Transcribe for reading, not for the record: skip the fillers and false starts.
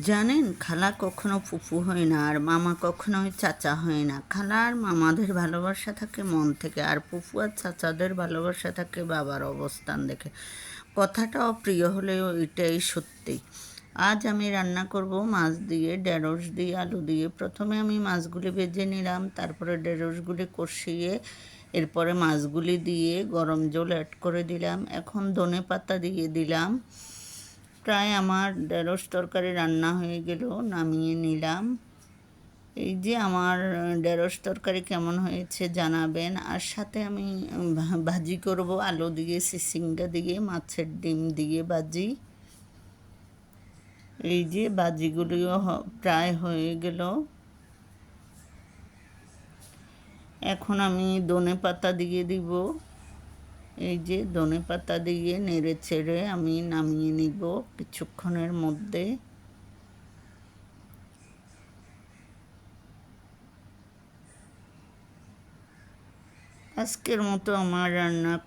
জানেন, খালা কখনো ফুফু হয় না, আর মামা কখনোই চাচা হয় না। খালা আর মামাদের ভালোবাসা থাকে মন থেকে, আর ফুফু আর চাচাদের ভালোবাসা থাকে বাবার অবস্থান দেখে। কথাটা অপ্রিয় হলেও এটাই সত্যি। আজ আমি রান্না করব মাছ দিয়ে, ঢেঁড়স দিয়ে, আলু দিয়ে। প্রথমে আমি মাছগুলি ভেজে নিলাম, তারপরে ঢেঁড়সগুলি কষিয়ে এরপরে মাছগুলি দিয়ে গরম জল অ্যাড করে দিলাম। এখন ধনে পাতা দিয়ে দিলাম। প্রায় আমার ঢেঁড়স তরকারি রান্না হয়ে গেল, নামিয়ে নিলাম। এই যে আমার ঢেঁড়স তরকারি কেমন হয়েছে জানাবেন। আর সাথে আমি ভাজি করব আলু দিয়ে, সিসিঙ্গা দিয়ে, মাছের ডিম দিয়ে ভাজি। এই যে ভাজিগুলিও প্রায় হয়ে গেল। এখন আমি ধনে পাতা দিয়ে দিব। এই যে ধনে পাতা দিয়ে নেড়ে চেড়ে আমি নামিয়ে নিব কিছুক্ষণের মধ্যে। আজকের মতো আমার রান্না